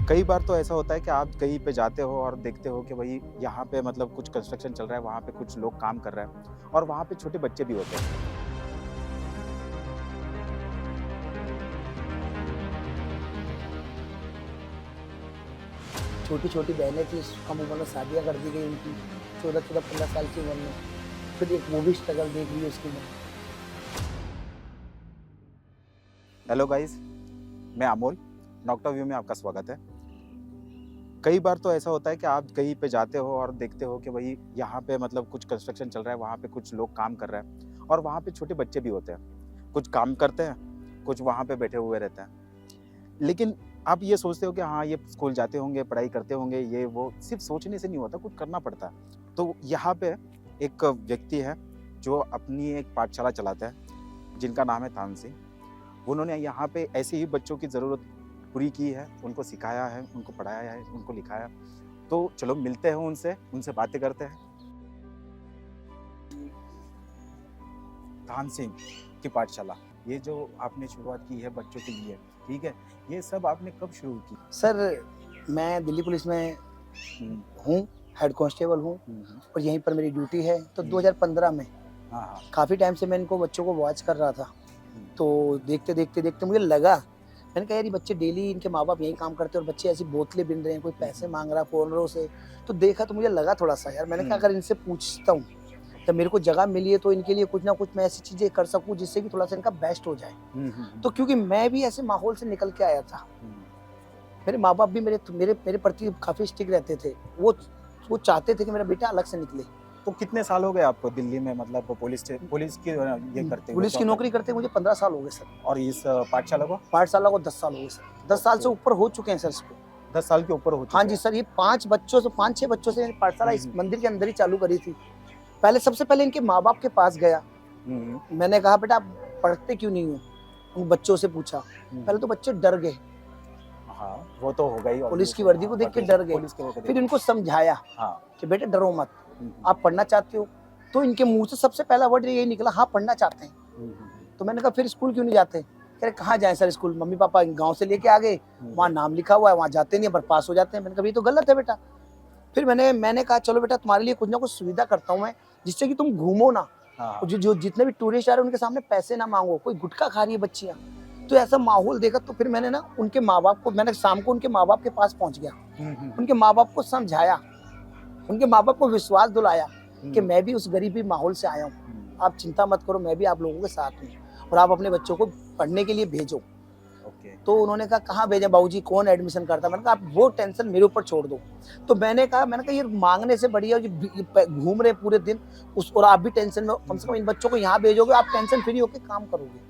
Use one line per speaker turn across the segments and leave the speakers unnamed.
कई बार तो ऐसा होता है कि आप कहीं पे जाते हो और देखते हो कि भाई यहाँ पे मतलब कुछ कंस्ट्रक्शन चल रहा है, वहाँ पे कुछ लोग काम कर रहे हैं और वहाँ पे छोटे बच्चे भी होते हैं।
छोटी छोटी बहनें थी, कम उम्र में शादियाँ कर दी गई उनकी, 14-15 साल की उम्र में। फिर एक वो भी स्ट्रगल देख ली उसकी मैं।
हेलो गाइस, मैं अमोल, नॉक्टा व्यू में आपका स्वागत है। कई बार तो ऐसा होता है कि आप कहीं पे जाते हो और देखते हो कि भाई यहाँ पे मतलब कुछ कंस्ट्रक्शन चल रहा है, वहाँ पे कुछ लोग काम कर रहे हैं और वहाँ पे छोटे बच्चे भी होते हैं। कुछ काम करते हैं, कुछ वहाँ पे बैठे हुए रहते हैं। लेकिन आप ये सोचते हो कि हाँ, ये स्कूल जाते होंगे, पढ़ाई करते होंगे, ये वो सिर्फ सोचने से नहीं होता, कुछ करना पड़ता है। तो यहाँ पे एक व्यक्ति है जो अपनी एक पाठशाला चलाता है, जिनका नाम है तान सिंह। उन्होंने यहाँ पे ऐसे ही बच्चों की ज़रूरत पूरी की है, उनको सिखाया है, उनको पढ़ाया है, उनको लिखाया। तो चलो मिलते हैं उनसे बातें करते हैं। तान सिंह की पाठशाला, ये जो आपने शुरुआत की है बच्चों के लिए, ठीक है, ये सब आपने कब शुरू की?
सर, मैं दिल्ली पुलिस में
हुँ,
हूँ, हेड कांस्टेबल हूँ
हुँ, हुँ।
और यहीं पर मेरी ड्यूटी है। तो
हुँ।
2015 में
हाँ, हाँ।
काफ़ी टाइम से मैं इनको बच्चों को वॉच कर रहा था।
हुँ,
तो देखते मुझे लगा, मैंने कहा यार ये बच्चे डेली इनके माँ-बाप यही काम करते हैं और बच्चे ऐसी बोतलें बिन रहे हैं, कोई पैसे माँग रहा है फ़ॉरेनरों से। तो देखा तो मुझे लगा थोड़ा-सा यार, मैंने कहा
हुँ।
अगर इनसे पूछता हूँ, जब मेरे को जगह मिली है तो इनके लिए कुछ ना कुछ मैं ऐसी चीज़ें कर सकूँ जिससे कि थोड़ा-सा इनका बेस्ट हो जाए।
हुँ, हुँ, हुँ।
तो क्योंकि मैं भी ऐसे माहौल से निकल के आया था।
हुँ।
मेरे माँ-बाप भी मेरे प्रति काफ़ी स्ट्रिक्ट रहते थे। वो चाहते थे कि मेरा बेटा अलग से निकले।
तो कितने साल हो गए आपको दिल्ली में मतलब पुलिस की ये करते हुए
पुलिस की
जॉब
नौकरी
करते
करते मुझे 15 साल हो गए सर।
और इस पाठशाला को?
पाठशाला को 10 साल हो गए सर। 10 साल से
ओके,
ऊपर हो चुके हैं सर इसको।
10 साल के ऊपर हो
हाँ
चुके
जी
हैं।
सर, ये 5-6 बच्चों से मैंने पाठशाला
हुँ,
इस
हुँ।
मंदिर के अंदर ही चालू करी थी। सबसे पहले इनके माँ-बाप के पास गया।
हुँ, हुँ।
मैंने कहा बेटा आप पढ़ते क्यों नहीं हो? उन बच्चों से पूछा।
हुँ,
पहले
हुँ।
तो बच्चे डर गए,
हाँ, वो तो होगा ही
पुलिस की
ऑब्वियसली।
वर्दी
हाँ,
को देख के
पता
डर
है,
गए।
पुलिस के वो को देख
फिर
के।
इनको समझाया
हाँ।
कि बेटे डरो मत,
हुँ, हुँ,
आप पढ़ना चाहते हो? तो इनके मुँह से सबसे पहला वर्ड यही निकला, हाँ पढ़ना चाहते हैं।
हुँ, हुँ, हुँ,
तो मैंने कहा फिर स्कूल क्यों नहीं जाते? कह रहे कहाँ जाएँ सर स्कूल, मम्मी-पापा गाँव से लेके आ गए,
हुँ,
वहाँ नाम लिखा हुआ है, वहाँ जाते नहीं है पर पास हो जाते हैं। मैंने कहा ये तो गलत है बेटा। फिर मैंने कहा चलो बेटा तुम्हारे लिए कुछ ना कुछ सुविधा करता हूँ मैं, जिससे कि तुम घूमो ना
हाँ,
और
हाँ।
जो जितने भी टूरिस्ट आ रहे हैं उनके सामने पैसे ना माँगो, कोई गुटखा खा रही है बच्चियाँ। तो ऐसा माहौल देखा तो फिर मैंने ना उनके माँ-बाप को मैंने शाम को उनके माँ-बाप के पास पहुँच गया।
हुँ, हुँ, हुँ,
उनके माँ-बाप को समझाया, उनके माँ-बाप को विश्वास दिलाया कि
हुँ,
मैं भी उस गरीबी माहौल से आया हूँ।
हुँ।
आप चिंता मत करो, मैं भी आप लोगों के साथ हूँ और आप अपने बच्चों को पढ़ने के लिए भेजो।
ओके।
तो उन्होंने कहा कहाँ भेजें बाबूजी, कौन एडमिशन करता है? मैंने कहा आप वो टेंशन मेरे ऊपर छोड़ दो। तो मैंने कहा ये माँगने से बढ़िया ये घूम रहे पूरे दिन उस और आप भी टेंशन में, कम से कम इन बच्चों को यहाँ भेजोगे, आप टेंशन फ्री होके काम करोगे।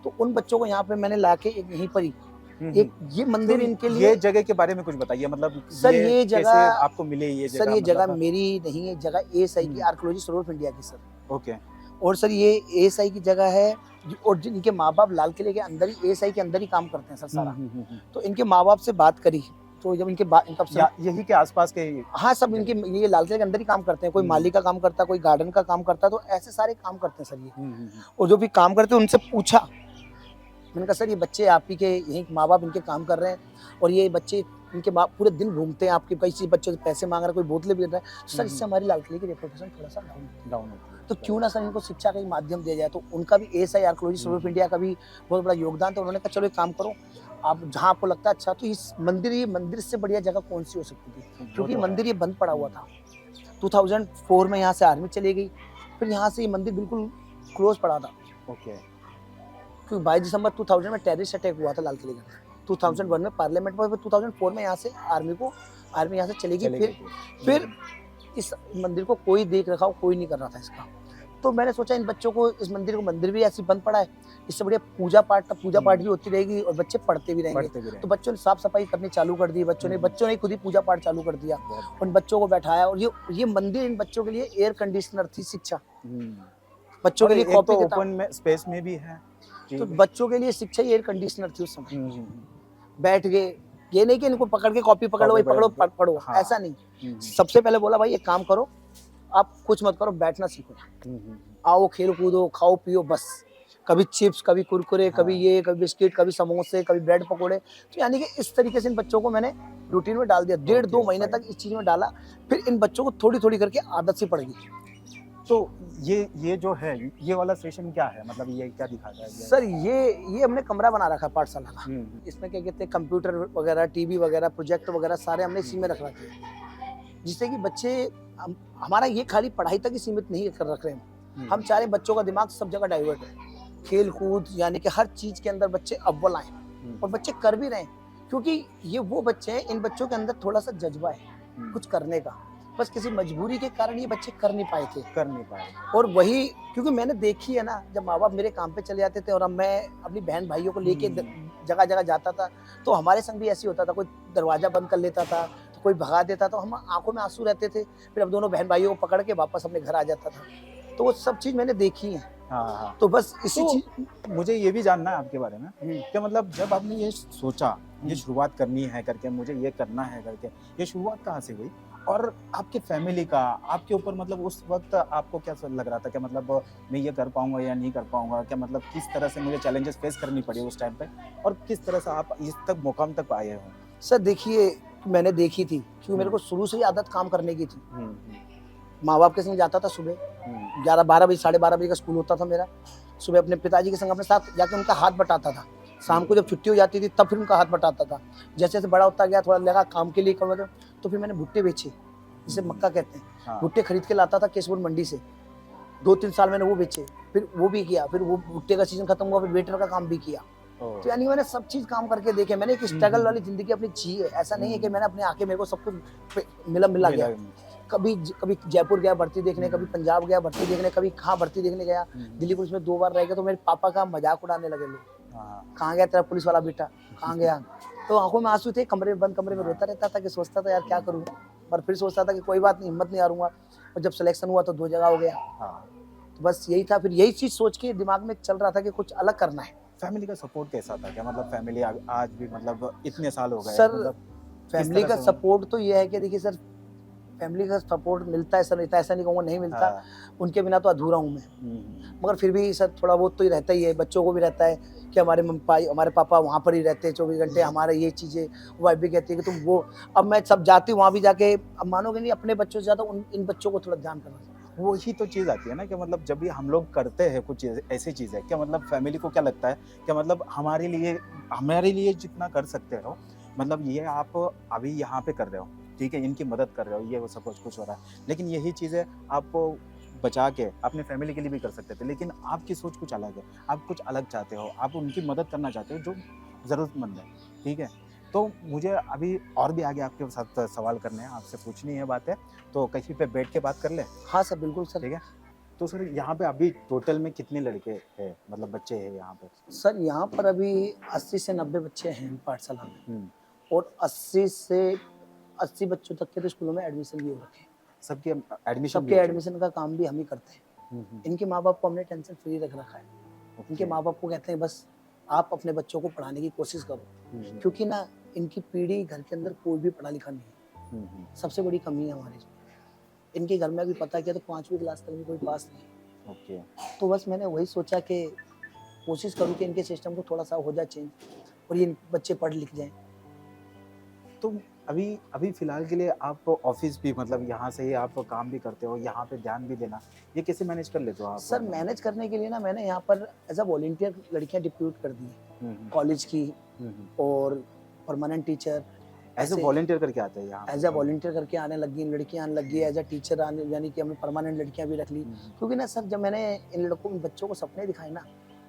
तो उन बच्चों को यहाँ पे मैंने लाके एक यहीं पर ही
हुँ,
एक
हुँ।
ये
तो
मंदिर इनके
ये
लिए।
जगह के बारे में कुछ बताइए, मतलब
सर
ये
ये
कैसे
जगह
आपको मिले ये
सर
जगह
ये जगह
मतलब?
मेरी नहीं है, जगह एएसआई की,
हुँ,
आर्कियोलॉजी सर्वे ऑफ इंडिया की सर।
ओके।
और सर ये एएसआई की जगह है और जिनके माँ-बाप लाल किले के अंदर ही एएसआई के अंदर ही काम करते हैं सर
हुँ,
सारा।
हुँ, हुँ, हुँ।
तो इनके माँ-बाप से बात करी, तो जब इनका
या यही के आस-पास के
हाँ, सब
जगह?
इनके ये लाल किले के अंदर ही काम करते हैं, कोई
हुँ,
माली का काम करता है, कोई गार्डन का काम करता है, तो ऐसे सारे काम करते हैं सर ये।
हुँ, हुँ, हुँ।
और जो भी काम करते हैं उनसे पूछा, मैंने कहा सर ये बच्चे आप ही के यहीं माँ-बाप इनके काम कर रहे हैं और ये बच्चे इनके बाप पूरे दिन घूमते हैं आपके, कई बच्चों से पैसे माँग रहा है, कोई बोतलें बेच रहा है। सर इससे हमारी लाल किले की रेपुटेशन थोड़ा-सा डाउन है।
डाउन होती है।
तो क्यों ना सर इनको शिक्षा का ही माध्यम दिया जाए। तो उनका भी ASI archaeology survey of India का भी बहुत बड़ा योगदान था। उन्होंने कहा चलो एक काम करो, आप जहाँ आपको लगता है अच्छा, तो ये मंदिर से बढ़िया जगह कौन-सी हो सकती थी?
वो
क्योंकि
तो है।
मंदिर ये बंद पड़ा हुआ था। 2004 में यहाँ से आर्मी चली गई, फिर यहाँ से ये मंदिर बिल्कुल क्लोज़ पड़ा था।
ओके।
क्योंकि 22 दिसंबर 2000 में टेररिस्ट अटैक हुआ था लाल किले के अंदर। 2001 में पार्लियामेंट में, फिर 2004 में यहाँ से आर्मी यहाँ से चली गई।
चले गए थे।
फिर इस मंदिर को कोई देख रखाव कोई नहीं कर रहा था इसका। तो मैंने सोचा इन बच्चों को इस मंदिर भी ऐसे बंद पड़ा है, इससे बढ़िया पूजा पाठ भी होती रहेगी और बच्चे पढ़ते भी रहेंगे।
पढ़ते भी रहे।
तो बच्चों ने साफ-सफाई करनी चालू कर दी, बच्चों ने खुद ही पूजा पाठ चालू कर दिया।
बहुत।
उन बच्चों को बैठाया और ये मंदिर इन बच्चों के लिए एयर कंडीशनर थी शिक्षा।
हुँ।
बच्चों
और
के लिए
एक
कॉपी
तो
किताब,
ओपन में स्पेस में भी है।
तो
ठीक है।
बच्चों के लिए शिक्षा ही एयर कंडीशनर थी उस समय।
हुँ, हुँ, हुँ।
बैठ गए, ये नहीं कि इनको पकड़ के कॉपी पकड़ो,
कॉपी
भाई पकड़ो
पकड़ के
पढ़ो,
हाँ।
ऐसा नहीं।
हुँ, हुँ।
सबसे पहले बोला भाई एक काम करो, आप कुछ मत करो, बैठना सीखो।
हुँ, हुँ, हुँ।
आओ खेलो कूदो, खाओ पियो बस। कभी चिप्स, कभी कुरकुरे, कभी
हाँ।
ये, कभी बिस्किट, कभी समोसे, कभी ब्रेड पकोड़े। तो यानी कि इस तरीके से इन बच्चों को मैंने रूटीन में डाल दिया। डेढ़
ओके
2 महीने
फाइन।
तक इस चीज़ में डाला, फिर इन बच्चों को थोड़ी-थोड़ी करके आदत सी पड़ गई।
तो ये जो है, ये वाला सेशन क्या है, मतलब ये क्या दिखाता है ये?
सर ये हमने कमरा बना रखा है पाठशाला का।
हम्म।
इसमें क्या कहते हैं कंप्यूटर वगैरह, टीवी वगैरह, प्रोजेक्टर वगैरह सारे हमने इसी में रख रखे हैं। जिससे कि बच्चे हमारा ये खाली पढ़ाई तक ही सीमित नहीं कर रख रहे हैं। हम चाह रहे हैं बच्चों का दिमाग सब जगह डाइवर्ट है। खेल कूद यानी कि हर चीज़ के अंदर बच्चे अव्वल आएँ और बच्चे कर भी रहे हैं। क्योंकि ये वो बच्चे हैं, इन बच्चों के अंदर थोड़ा-सा जज़्बा है कुछ करने का। बस किसी मजबूरी के कारण ये बच्चे कर नहीं पाए थे।
कर नहीं पाए।
और वही क्योंकि मैंने देखी है ना, जब माँ-बाप मेरे काम पे चले जाते थे और अब मैं अपनी बहन-भाइयों को लेके जगह-जगह जाता था, तो हमारे संग भी ऐसे ही होता था। कोई दरवाज़ा बंद कर लेता था, तो कोई भगा देता था, तो हम आँखों में आँसू रहते थे। फिर अब दोनों बहन-भाइयों को पकड़ के वापस अपने घर आ जाता था। तो वो सब चीज़ मैंने देखी है।
हाँ, हाँ।
तो बस इसी
तो
चीज़
मुझे ये भी जानना है आपके बारे में कि मतलब जब आपने ये सोचा, ये शुरुआत करनी है करके, मुझे ये करना है करके, ये शुरुआत कहाँ से हुई? और आपकी फैमिली का आपके ऊपर मतलब उस वक़्त आपको क्या लग रहा था कि मतलब मैं ये कर पाऊँगा या नहीं कर पाऊँगा? क्या मतलब किस तरह से मुझे चैलेंजेस फेस करनी पड़ी उस टाइम पे? और किस तरह से आप इस तक मुकाम तक आए हो?
सर देखिए, मैंने देखी थी क्योंकि मेरे को शुरू से ही आदत काम करने की थी।
हुँ,
माँ-बाप के संग जाता था सुबह,
हुँ,
11-12 बजे, साढ़े 12 बजे का स्कूल होता था मेरा। सुबह अपने पिताजी के संग अपने साथ जाके उनका हाथ बटाता था। शाम को जब छुट्टी हो जाती थी तब फिर उनका हाथ बटाता था। जैसे-जैसे बड़ा होता गया, थोड़ा लगा काम के लिए करूँगा तो फिर मैंने भुट्टे बेचे, जिसे मक्का कहते हैं।
हाँ।
भुट्टे खरीद के लाता था केशपुर मंडी से। 2-3 साल मैंने वो बेचे, फिर वो भी किया, फिर वो भुट्टे का सीज़न खत्म हुआ, फिर वेटर का काम भी किया।
ओह!
तो यानी मैंने सब चीज़ काम करके देखे। मैंने एक स्ट्रगल वाली ज़िंदगी अपनी जी है। ऐसा नहीं है कि मैंने अपने आके मेरे को सब कुछ मिला गया। कभी जयपुर गया भर्ती देखने, कभी पंजाब गया भर्ती देखने, कभी कहाँ भर्ती देखने गया। दिल्ली पुलिस में 2 बार रह गया, तो मेरे पापा का मजाक उड़ाने लगे लोग।
हाँ।
कहाँ गया तेरा पुलिस वाला बेटा, कहाँ गया? तो आंखों में आंसू थे, बंद कमरे में रोता रहता था कि सोचता था यार क्या करूँ, पर फिर सोचता था कि कोई बात नहीं, हिम्मत नहीं हारूंगा। और जब सिलेक्शन हुआ तो 2 जगह हो गया।
हाँ।
तो बस यही था, फिर यही चीज़ सोच के दिमाग में चल रहा था कि कुछ अलग करना है।
फैमिली का सपोर्ट कैसा था? क्या मतलब फैमिली आज भी मतलब इतने साल हो गए
सर
मतलब
फैमिली
तरह
का
से
सपोर्ट तो ये है कि देखिए सर, फैमिली का सपोर्ट मिलता है सर, ऐसा नहीं कहूँगा नहीं मिलता।
हाँ।
उनके बिना तो अधूरा हूँ मैं।
हुँ,
मगर फिर भी सर थोड़ा बहुत तो ही रहता ही है, बच्चों को भी रहता है कि हमारे पापा वहाँ पर ही रहते हैं 24 घंटे, हमारा ये चीज़ें। वाइफ भी कहती है कि तुम वो, अब मैं सब जाती हूँ वहाँ भी जाके, अब मानोगे नहीं, अपने बच्चों से ज़्यादा इन बच्चों को थोड़ा ध्यान करना चाहिए।
वही तो चीज़ आती है ना कि मतलब जब भी हम लोग करते हैं कुछ चीज़ ऐसी चीज़ें, क्या मतलब फैमिली को क्या लगता है कि मतलब हमारे लिए जितना कर सकते हो, मतलब ये आप अभी यहाँ पे कर रहे हो, ठीक है? इनकी मदद कर रहे हो, ये वो सब कुछ हो रहा है। लेकिन यही चीज़ें आप बचा के अपने फैमिली के लिए भी कर सकते थे, लेकिन आपकी सोच कुछ अलग है। आप कुछ अलग चाहते हो, आप उनकी मदद करना चाहते हो जो ज़रूरतमंद है, ठीक है? तो मुझे अभी और भी आगे आपके साथ सवाल करने हैं, आपसे पूछनी है बातें, तो कहीं पे बैठ के बात कर लें?
हाँ सर, बिल्कुल सर।
ठीक है। तो सर यहाँ पे अभी टोटल में कितने लड़के हैं, मतलब बच्चे हैं यहाँ पे?
सर यहाँ पर अभी 80 से 90 बच्चे हैं पाठशाला में,
हुँ।
और 80 बच्चों तक के तो स्कूलों में एडमिशन भी हो रखे हैं।
सबके एडमिशन भी
सबके
हो चुके
एडमिशन का काम भी हम ही करते हैं।
हैं? हुँ, हुँ।
इनके माँ-बाप को हमने टेंशन फ्री रख रखा है। इनके
ओके।
माँ-बाप को कहते हैं बस आप अपने बच्चों को पढ़ाने की कोशिश करो,
हुँ, हुँ।
क्योंकि ना इनकी पीढ़ी घर के अंदर कोई भी पढ़ा लिखा नहीं है।
हुँ, हुँ।
सबसे बड़ी कमी है हमारी इसमें। इनके घर में अभी पता किया तो 5वीं क्लास तक भी कोई पास नहीं है।
ओके।
तो बस मैंने वही सोचा कि कोशिश करूँ कि इनके सिस्टम को थोड़ा-सा हो जाए चेंज और ये बच्चे पढ़ लिख जाएँ।
तो अभी अभी फ़िलहाल के लिए आप ऑफ़िस भी मतलब यहाँ से ही आप काम भी करते हो, यहाँ पे ध्यान भी देना, ये कैसे मैनेज कर लेते हो आप?
सर मैनेज करने के लिए ना मैंने यहाँ पर एज़ अ वॉलंटियर लड़कियाँ डिप्यूट कर दी हैं,
हुँ, हुँ।
कॉलेज की
हुँ, हुँ।
और परमानेंट टीचर।
एज़ अ
ऐसे
वॉलंटियर करके आते हैं यहाँ पे?
एज़ अ वॉलंटियर करके आने लगी, लड़कियाँ आने लगी, एज़ अ टीचर आने, यानी कि हमने परमानेंट लड़कियाँ भी रख ली।
हुँ, हुँ।
क्योंकि ना सर जब मैंने इन बच्चों को सपने दिखाए ना,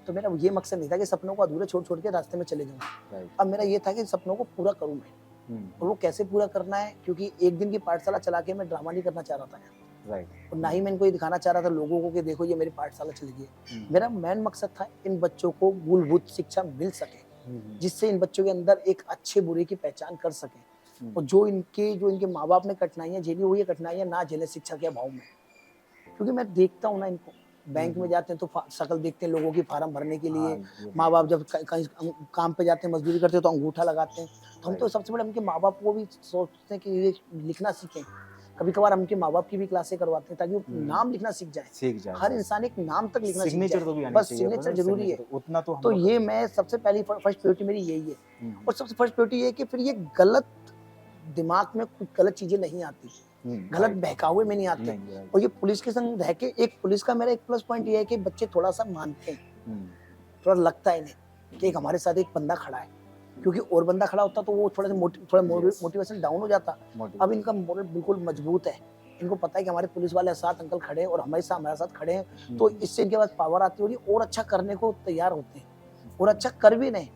तो मेरा ये मकसद नहीं था कि सपनों को अधूरे छोड़ के रास्ते में चले जाऊँ।
राइट।
अब मेरा ये था कि सपनों को पूरा करूँ मैं।
हुँ,
और वो कैसे पूरा करना है, क्योंकि एक दिन की पाठशाला चला के मैं ड्रामा नहीं करना चाह रहा था,
राइट।
और ना ही मैं इनको ये दिखाना चाह रहा था लोगों को कि देखो ये मेरी पाठशाला चली गई है।
हुँ,
मेरा मेन मकसद था इन बच्चों को मूलभूत शिक्षा मिल सके,
हुँ, हुँ।
जिससे इन बच्चों के अंदर एक अच्छे बुरे की पहचान कर सकें,
हुँ।
और जो इनके माँ-बाप ने कठिनाइयाँ झेली, वो ये कठिनाइयाँ ना झेलें शिक्षा के अभाव में। क्योंकि मैं देखता हूँ ना इनको, बैंक में जाते हैं तो शक्ल देखते हैं लोगों की फार्म भरने के
हाँ,
लिए,
ये है।
माँ-बाप जब कहीं काम पे जाते हैं, मजदूरी करते हैं तो अंगूठा लगाते हैं। तो हम तो
राइट।
सबसे बड़े उनके माँ-बाप को भी सोचते हैं कि ये लिखना सीखें, कभी कभार हम उनके माँ बाप की भी क्लासें करवाते हैं ताकि वो नाम लिखना सीख जाए।
सीख जाए
हर इंसान एक नाम तक लिखना सीख
सिग्नेचर
जाए,
तो भी आनी
बस
चाहिए
सिग्नेचर
मतलब
जरूरी है।
signature, उतना तो हम
तो
लोग
ये
कर
मैं सबसे पहली फर्स्ट प्रायोरिटी मेरी यही है।
हम्म,
और सबसे फर्स्ट प्रायोरिटी ये है कि फिर ये गलत दिमाग में कुछ गलत चीजें नहीं आती, गलत
right,
बहकावे में नहीं आते।
नहीं right,
और ये पुलिस के संग रह के, एक पुलिस का मेरा एक प्लस पॉइंट ये है कि बच्चे थोड़ा सा मानते हैं,
हम्म,
थोड़ा लगता है इन्हें कि एक हमारे साथ एक बंदा खड़ा है। क्योंकि और बंदा खड़ा होता तो वो थोड़ा सा
Yes.
मोटिवेशन डाउन हो जाता।
motivate,
अब इनका मोरल बिल्कुल मजबूत है, इनको पता है कि हमारे पुलिस वाले साथ अंकल खड़े हैं और हमारे साथ खड़े हैं, तो इससे इनके पास पावर आती है और अच्छा करने को तैयार होते हैं और अच्छा कर भी नहीं।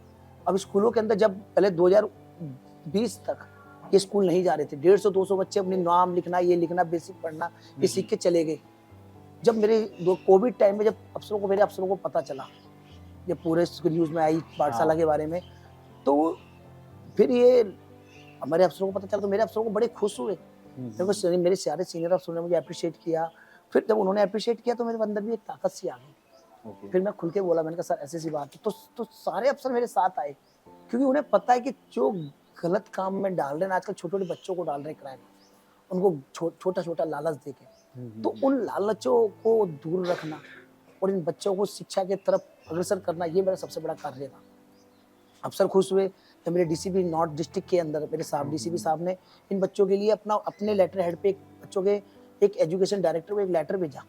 अब स्कूलों के अंदर जब पहले 2020 तक ये स्कूल नहीं जा रहे थे, 150-200 बच्चे अपने नाम लिखना, ये लिखना, बेसिक पढ़ना ये सीख के चले गए। जब मेरे कोविड टाइम में जब मेरे अफसरों को पता चला, ये पूरे न्यूज में आई पाठशाला के बारे में, तो फिर ये हमारे अफसरों को पता चला तो मेरे अफसरों को बड़े खुश हुए। मेरे सारे सीनियर अफसरों ने मुझे अप्रिशिएट किया। फिर जब उन्होंने अप्रिशिएट किया तो मेरे अंदर भी एक ताकत सी आ गई। फिर मैं खुल के बोला, मैंने कहा सर ऐसी बात है, तो सारे अफसर मेरे साथ आए, क्योंकि उन्हें पता है कि जो गलत काम में डाल रहे हैं आजकल, छोटे छोटे बच्चों को डाल रहे हैं क्राइम, उनको छोटा छोटा लालच देके, तो उन लालचों को दूर रखना और इन बच्चों को शिक्षा की तरफ अग्रसर करना, ये मेरा सबसे बड़ा कार्य था। अफसर खुश हुए तो मेरे डीसीपी नॉर्थ डिस्ट्रिक्ट के अंदर मेरे साहब डीसीपी साहब ने इन बच्चों के लिए अपने लेटर हेड पे बच्चों के एक एजुकेशन डायरेक्टर को एक लेटर भेजा,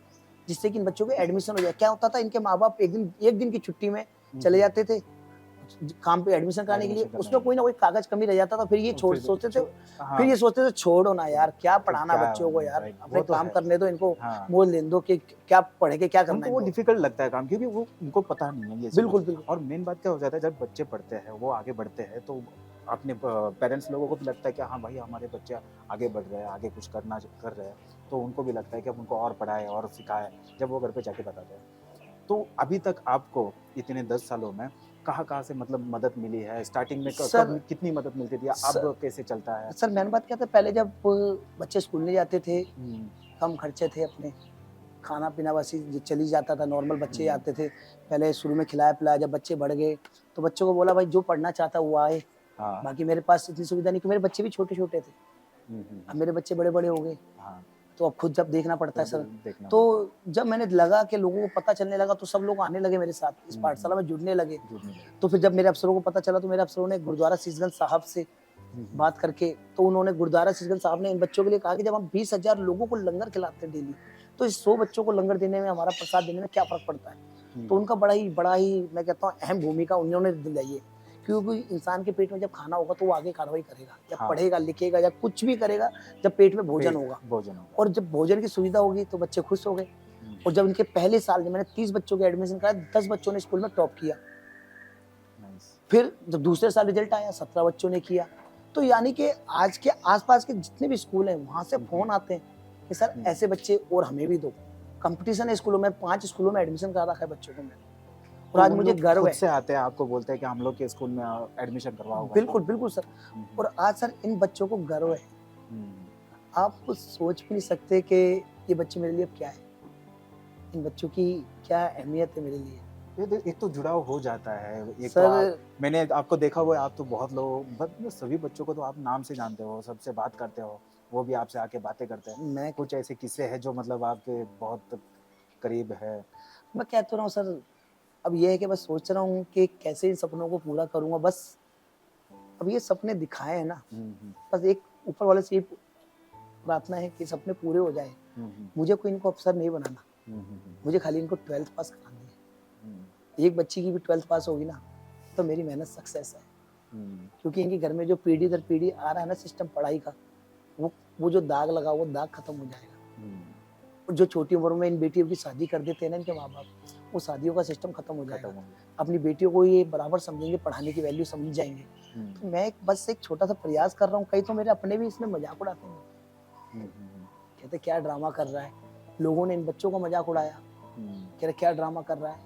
जिससे कि इन बच्चों के एडमिशन हो जाए। क्या होता था, इनके माँ बाप एक दिन की छुट्टी में चले जाते थे काम पे एडमिशन कराने के लिए, उसमें कोई ना कोई कागज कमी रह जाता था, फिर ये सोचते थे छोड़ो ना यार, क्या पढ़ाना बच्चों को यार, अपने काम करने दो, इनको बोल लेने दो कि क्या पढ़े के क्या करना है।
वो डिफिकल्ट लगता है काम, क्योंकि वो उनको पता नहीं है ये
बिल्कुल।
और मेन बात क्या हो जाता है, जब बच्चे पढ़ते हैं वो आगे बढ़ते हैं तो अपने पेरेंट्स लोगों को भी लगता है कि हाँ भाई हमारे बच्चे आगे बढ़ रहे हैं, आगे कुछ कर रहे हैं, तो उनको भी लगता है कि अब उनको और पढ़ाए और सिखाए, जब वो घर पे जाके बताते हैं। तो अभी तक आपको इतने 10 सालों में कहाँ से मतलब मदद मिली है? स्टार्टिंग में कब कितनी मदद मिलती थी, अब कैसे चलता है?
सर मैंने बात क्या था, पहले जब बच्चे स्कूल नहीं जाते थे, कम खर्चे थे, अपने खाना पीना बस चली जाता था, नॉर्मल बच्चे आते थे, पहले शुरू में खिलाया पिलाया, जब बच्चे बढ़ गए तो बच्चों को बोला भाई जो पढ़ना चाहता वो आए। बाकी मेरे पास इतनी सुविधा नहीं, कि मेरे बच्चे भी छोटे छोटे थे, अब मेरे बच्चे बड़े बड़े हो गए, तो अब खुद जब देखना पड़ता है सर। तो जब मैंने लगा कि लोगों को पता चलने लगा तो सब लोग आने लगे मेरे साथ, इस पाठशाला में जुड़ने लगे। तो फिर जब मेरे अफसरों को पता चला तो मेरे अफसरों ने गुरुद्वारा शीशगंज साहब से बात करके, तो उन्होंने गुरुद्वारा शीशगंज साहब ने इन बच्चों के लिए कहा कि जब हम 20,000 लोगों को लंगर खिलाते हैं डेली, तो इस 100 बच्चों को लंगर देने में, हमारा प्रसाद देने में क्या फर्क पड़ता है। तो उनका बड़ा ही मैं कहता हूँ अहम भूमिका उन्होंने दिलाई है, क्योंकि इंसान के पेट में जब खाना होगा तो वो आगे कार्रवाई करेगा, जब पढ़ेगा लिखेगा या कुछ भी करेगा, जब पेट में भोजन होगा। और जब भोजन की सुविधा होगी तो बच्चे खुश हो गए। और जब इनके पहले साल में मैंने 30 बच्चों के एडमिशन कराया, 10 बच्चों ने स्कूल में टॉप किया। फिर जब दूसरे साल रिजल्ट आया 17 बच्चों ने किया। तो यानी कि आज के आसपास के जितने भी स्कूल हैं वहां से फोन आते हैं कि सर ऐसे बच्चे और हमें भी दो। कंपटीशन है स्कूलों में, 5 स्कूलों में एडमिशन करा रखा है बच्चों को मैंने, और आज मुझे गर्व है।
से आते हैं आपको बोलते हैं कि हम लोग के स्कूल में एडमिशन करवाओ।
बिल्कुल सर। और आज सर इन बच्चों को गर्व है, आप कुछ सोच भी नहीं सकते कि ये बच्चे मेरे लिए क्या है, इन बच्चों की क्या अहमियत है मेरे लिए।
एक तो जुड़ाव हो जाता है, एक सर तो मैंने आपको देखा हुआ है, आप तो बहुत लोग सभी बच्चों को तो आप नाम से जानते हो, सबसे बात करते हो, वो भी आपसे आके बातें करते हैं। मैं कुछ ऐसे किस्से हैं जो मतलब आपके बहुत करीब है?
मैं कहता रहा हूँ सर, अब ये है कि बस सोच रहा हूँ कि कैसे इन सपनों को पूरा करूंगा। बस अब ये सपने दिखाए हैं ना, बस एक ऊपर वाले से प्रार्थना है कि सपने पूरे हो जाए। मुझे कोई इनको अफसर नहीं बनाना, मुझे खाली इनको 12th पास करानी है। एक बच्ची की भी 12th पास होगी ना तो मेरी मेहनत सक्सेस है। क्योंकि इनके घर में जो पीढ़ी दर पीढ़ी आ रहा है ना सिस्टम पढ़ाई का, वो जो दाग लगा वो दाग खत्म हो जाएगा। और जो छोटी उम्र में इन बेटियों की शादी कर देते हैं ना इनके माँ बाप, वो शादियों का सिस्टम खत्म हो जाएगा। अपनी बेटियों को ये बराबर समझेंगे, पढ़ाने की वैल्यू समझ जाएंगे। तो मैं बस एक छोटा सा प्रयास कर रहा हूँ। कई तो मेरे अपने भी इसमें मजाक उड़ाते हैं, कहते क्या ड्रामा कर रहा है। लोगों ने इन बच्चों का मजाक उड़ाया, कह रहे क्या ड्रामा कर रहा है,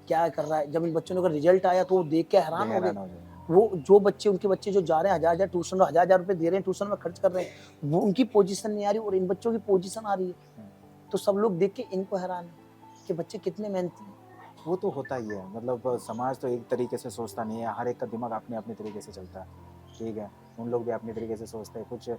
क्या कर रहा है। जब इन बच्चों का रिजल्ट आया तो वो देख के हैरान हो गए। वो जो बच्चे, उनके बच्चे जो जा रहे हैं 1000 ट्यूशन, 1000 रुपए दे रहे हैं ट्यूशन में खर्च कर रहे हैं, वो उनकी पोजीशन नहीं आ रही और इन बच्चों की पोजीशन आ रही है। तो सब लोग देख के इनको हैरान है कि बच्चे कितने मेहनती हैं।
वो तो होता ही है, मतलब समाज तो एक तरीके से सोचता नहीं है, हर एक का दिमाग अपने अपने तरीके से चलता है। ठीक है, उन लोग भी अपने तरीके से सोचते हैं, कुछ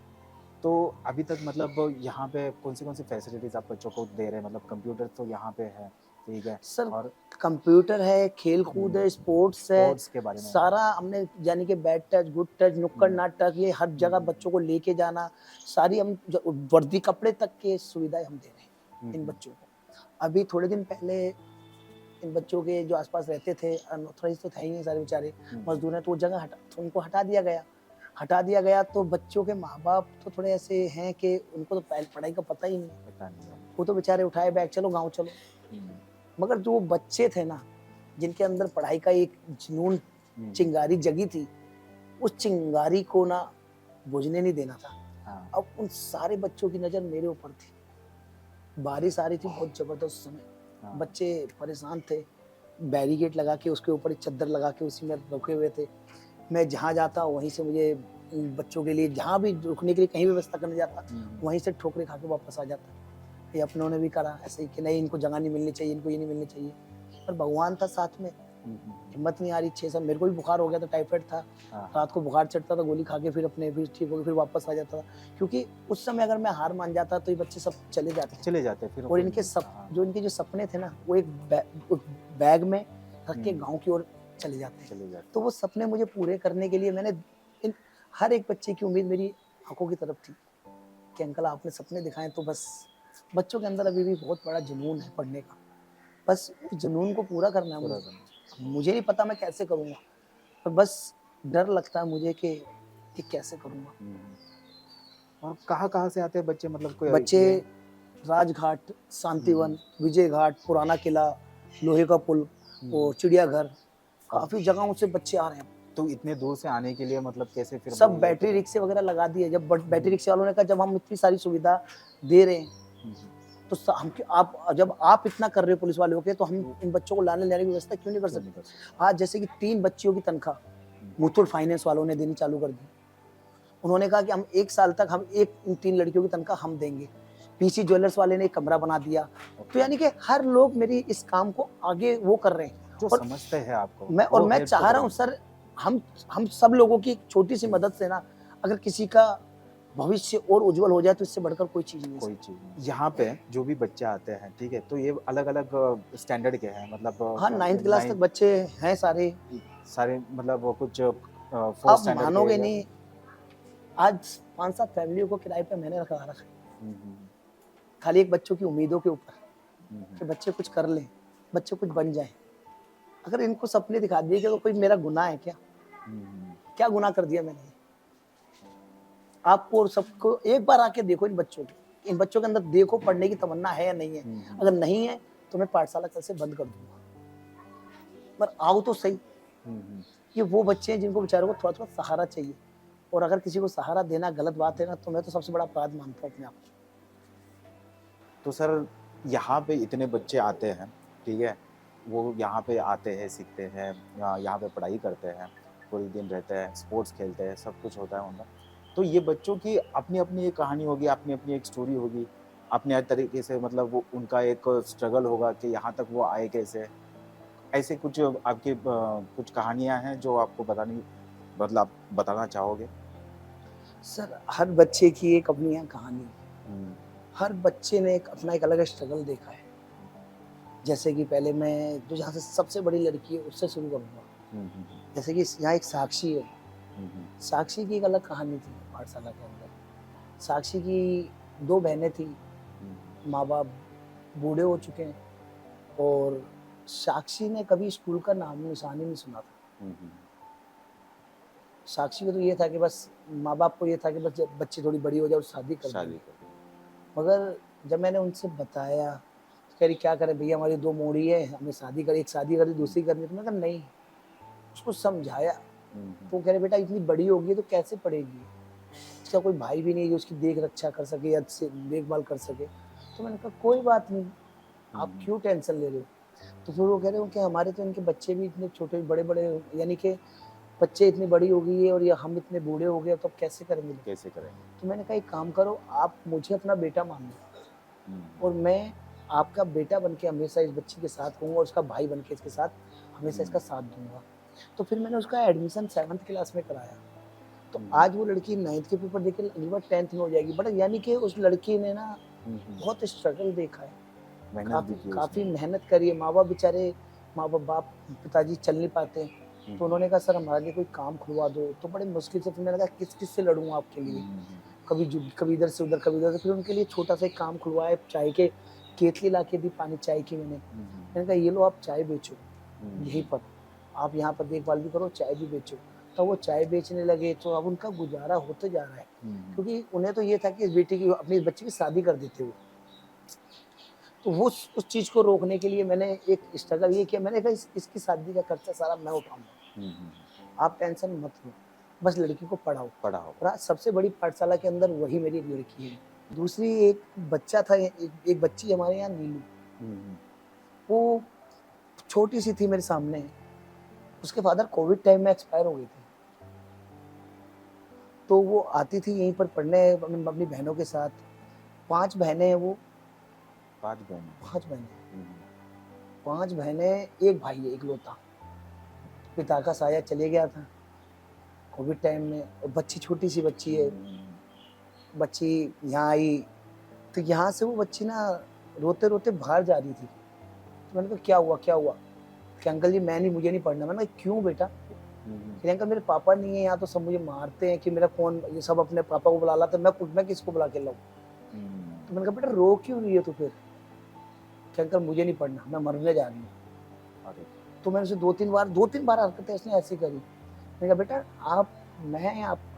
तो अभी तक मतलब यहाँ पे कौन सी फैसिलिटीज आप बच्चों को दे रहे हैं? मतलब कंप्यूटर तो यहाँ पे है, ठीक है,
सर
और
कंप्यूटर है, खेल-कूद है, स्पोर्ट्स है,
स्पोर्ट्स के बारे में।
सारा हमने यानी कि बैड टच, गुड टच, नुक्कड़
हम्म,
नाटक ये हर जगह बच्चों को लेके जाना, सारी हम वर्दी कपड़े तक के सुविधाएँ हम दे रहे हैं इन
हम्म,
बच्चों को। अभी थोड़े दिन पहले इन बच्चों के जो आस-पास रहते थे अनऑथराइज़ तो थे ही नहीं सारे बेचारे, मज़दूर हैं, तो वो जगह तो उनको हटा दिया गया। हटा दिया गया तो बच्चों के माँ-बाप तो थोड़े ऐसे हैं कि उनको तो पढ़ाई का पता ही नहीं है।
पता नहीं है।
वो तो बेचारे उठाए बैग चलो गाँव चलो।
हम्म,
मगर जो बच्चे थे ना, जिनके अंदर पढ़ाई का एक जुनून, चिंगारी जगी थी, उस चिंगारी को ना बुझने नहीं देना था।
हाँ,
अब उन सारे बच्चों की नज़र मेरे ऊपर थी। बारिश आ रही थी बहुत ज़बरदस्त समय,
हाँ,
बच्चे परेशान थे, बैरिकेड लगा के उसके ऊपर एक चद्दर लगा के उसी में रुके हुए थे। मैं जहाँ जाता वहीं से मुझे बच्चों के लिए जहाँ भी रुकने के लिए कहीं भी व्यवस्था करने जाता, वहीं से ठोकरें खा के वापस आ जाता। ये अपनों ने भी करा ऐसे ही कि नहीं इनको जगह नहीं मिलनी चाहिए, इनको ये नहीं मिलनी चाहिए। पर भगवान था साथ में, हिम्मत नहीं आ रही 6 साल मेरे को भी बुखार हो गया था, टाइफाइड था।
हाँ,
रात को बुखार चढ़ता था, गोली खा के फिर अपने फिर ठीक हो गया, फिर वापस आ जाता था। क्योंकि उस समय अगर मैं हार मान जाता तो ये बच्चे सब चले जाते।
चले जाते फिर
और
कोई
इनके
नहीं होता, हाँ,
जो इनके जो सपने थे ना, वो एक बैग में रख के गाँव की ओर चले जाते।
चले जाते।
तो वो सपने मुझे पूरे करने के लिए मैंने इन हर एक बच्चे की उम्मीद मेरी आँखों की तरफ थी कि अंकल आपने सपने दिखाए तो बस बच्चों के अंदर अभी भी बहुत बड़ा जुनून है पढ़ने का। बस उस जुनून को पूरा करना है
पूरा
मुझे।
करना।
मुझे नहीं पता मैं कैसे करूँगा, पर बस डर लगता है मुझे कि कैसे करूँगा।
और कहाँ-कहाँ से आते हैं बच्चे, मतलब कोई
बच्चे
ये?
राजघाट, शांतिवन, विजय घाट, पुराना किला, लोहे का पुल और चिड़ियाघर, काफ़ी जगहों से बच्चे आ रहे हैं।
तो इतने दूर से आने के लिए मतलब कैसे फिर
सब
बोल रहे
बैटरी
थे?
रिक्शे वगैरह लगा दिए। जब बैटरी रिक्शे वालों ने कहा जब हम इतनी सारी सुविधा दे रहे हैं, तो जब आप इतना कर रहे हो पुलिस वाले होके तो हम इन बच्चों को लाने ले जाने की व्यवस्था क्यों नहीं कर सकते? आज जैसे कि 3 बच्चियों की तनख्वाह मुथूट फाइनेंस वालों ने देनी चालू कर दी। उन्होंने कहा कि हम 1 साल तक हम इन 3 लड़कियों की तनख्वाह हम देंगे। पीसी ज्वेलर्स वाले ने एक कमरा बना दिया। तो यानी कि हर लोग मेरी इस काम को आगे वो कर रहे हैं।
जो
और
समझते हैं आपको,
और
वो
मैं
हेल्प तो
चाह रहा हूँ
करेंगे।
सर, हम सब लोगों की छोटी-सी मदद से ना अगर किसी का भविष्य और उज्जवल हो जाए तो इससे बढ़कर कोई चीज़ नहीं है
कोई
सर।
चीज़ नहीं। यहाँ पे जो भी बच्चे आते हैं, ठीक है, तो ये अलग-अलग स्टैंडर्ड के हैं, मतलब
हाँ, 9th क्लास तक
9
बच्चे हैं सारे।
सारे, मतलब वो कुछ 4
आप
स्टैंडर्ड के
मानोगे
या?
नहीं, आज 5-7 फैमिलियों को किराए पे मैंने रखा रखा है।
हुँ, हुँ,
खाली एक बच्चों की उम्मीदों के ऊपर
हुँ,
कि बच्चे कुछ कर लें, बच्चे कुछ बन जाएँ। अगर इनको सपने दिखा दिए कि तो कोई मेरा गुनाह है क्या?
हुँ,
क्या गुनाह कर दिया मैंने? आपको और सबको एक बार आके देखो इन बच्चों को। इन बच्चों के अंदर देखो पढ़ने की तमन्ना है या नहीं है।
हुँ,
अगर नहीं है तो मैं पाठशाला कल से बंद कर दूँगा। पर आओ तो सही।
हुँ।
ये वो बच्चे हैं जिनको बेचारों को थोड़ा-थोड़ा सहारा चाहिए। और अगर किसी को सहारा देना गलत बात है ना, तो मैं तो सबसे बड़ा अपराध मानता हूँ अपने आप को।
तो सर, यहाँ पे इतने बच्चे आते हैं, ठीक है? वो यहाँ पे आते हैं, सीखते हैं, यहाँ पे पढ़ाई करते हैं, पूरे दिन रहते हैं, स्पोर्ट्स खेलते हैं, सब कुछ होता है उनका। तो ये बच्चों की अपनी-अपनी एक कहानी होगी, अपनी-अपनी एक स्टोरी होगी, अपने हर तरीके से, मतलब वो उनका एक स्ट्रगल होगा कि यहाँ तक वो आए कैसे? ऐसे कुछ आपकी कुछ कहानियाँ हैं जो आपको बतानी, मतलब आप बताना चाहोगे?
सर, हर बच्चे की एक अपनी यहाँ कहानी है।
हुँ,
हर बच्चे ने एक अपना एक अलग स्ट्रगल देखा है। जैसे कि पहले मैं जो जहाँ से सबसे बड़ी लड़की है उससे शुरू करूँगा।
हुँ, हुँ, हुँ,
जैसे कि यहाँ एक साक्षी है।
हुँ, हुँ,
साक्षी की एक अलग कहानी थी पाठशाला के अंदर। साक्षी की 2 बहनें थी,
हुँ,
माँ-बाप बूढ़े हो चुके हैं और साक्षी ने कभी स्कूल का नामो-निशान ही नहीं सुना था।
हुँ, हुँ,
साक्षी को तो ये था कि बस माँ-बाप को ये था कि बस जब बच्ची थोड़ी बड़ी हो जाए और शादी कर
शादी
देंगे।
कर।
मगर जब मैंने उनसे बताया, तो कह रही क्या करें भैया हमारी 2 मोड़ी है, हमें शादी करी, एक शादी करी,
हुँ,
दूसरी करनी है। तो मैं कहा नहीं, उसको समझाया।
हुँ, हुँ,
तो वो कह रहे बेटा इतनी बड़ी होगी है तो कैसे पढ़ेगी? इसका कोई भाई भी नहीं है जो उसकी देख रक्षा कर सके या से देखभाल कर सके। तो मैंने कहा कोई बात नहीं,
हुँ,
आप
हुँ,
क्यों टेंशन ले रहे हो? तो फिर वो कह रहे हो कि हमारे तो इनके बच्चे भी इतने छोटे बड़े-बड़े यानी कि बच्चे इतनी बड़ी हो गई है और ये हम इतने बूढ़े हो गए तो अब कैसे करेंगे लोग?
कैसे करेंगे?
तो मैंने कहा एक काम करो आप मुझे अपना बेटा मान लो
हुँ,
और मैं आपका बेटा बन के हमेशा इस बच्ची के साथ रहूँगा और उसका भाई बन के इसके साथ हमेशा
हुँ,
इसका साथ दूँगा। तो फिर मैंने उसका एडमिशन 7th क्लास में कराया तो आज वो लड़की 9th के पेपर देके अगली बार 10th में हो जाएगी, बट यानी कि उस लड़की ने ना बहुत स्ट्रगल देखा है,
मेहनत भी
काफ़ी
की
काफ़ी
उसने।
मेहनत करी है। माँ-बाप बेचारे, माँ-बाप बाप पिताजी चल नहीं पाते हैं, तो उन्होंने कहा सर हमारे लिए कोई काम खुलवा दो, तो बड़े मुश्किल से फिर मैंने कहा किस-किस से लड़ूँ आपके लिए? कभी इधर से उधर, कभी उधर से, फिर उनके लिए छोटा-सा एक काम खुलवाया, चाय के केतली ला के दी पानी चाय की मैंने। मैंने कहा ये लो आप चाय बेचो यहीं पर, आप यहाँ पर देखभाल भी करो, चाय भी बेचो। तो वो चाय बेचने लगे, तो अब उनका गुज़ारा होते जा रहा है, क्योंकि उन्हें तो ये था कि इस बेटी की, अपनी इस बच्ची की शादी कर देते वो। तो वो उस चीज़ को रोकने के लिए मैंने एक स्ट्रगल ये किया, मैंने कहा इसकी शादी का खर्चा सारा मैं उठाऊँगा, आप टेंशन मत लो, बस लड़की को पढ़ाओ।
पढ़ाओ।
और आज सबसे बड़ी पाठशाला के अंदर वही मेरी एक लड़की है। दूसरी एक बच्चा था, एक बच्ची हमारे यहाँ नीलू, वो छोटी-सी थी मेरे सामने, उसके फादर कोविड टाइम में एक्सपायर हो गए थे। तो वो आती थी यहीं पर पढ़ने अपनी बहनों के साथ, 5 बहनें हैं वो,
5 बहनें।
5 बहनें, 5 बहनें, 1 भाई है इकलौता। पिता का साया चले गया था कोविड टाइम में, और बच्ची छोटी-सी बच्ची है। बच्ची यहाँ आई, तो यहाँ से वो बच्ची ना रोते-रोते बाहर जा रही थी। तो मैंने कहा क्या हुआ, क्या हुआ? कि अंकल जी मुझे नहीं पढ़ना। मैंने कहा क्यों बेटा? कि अंकल मेरे पापा नहीं है यहाँ, तो सब मुझे मारते हैं कि मेरा फ़ोन, ये सब अपने पापा को बुला लाते, मैं किसको बुला के लाऊँ? तो मैंने कहा बेटा रो क्यों रही है तू फिर? कि अंकल मुझे नहीं पढ़ना, मैं मरने जा रही हूँ।
अरे!
तो मैंने उसे 2-3 बार हरकतें उसने ऐसी करी। मैंने कहा बेटा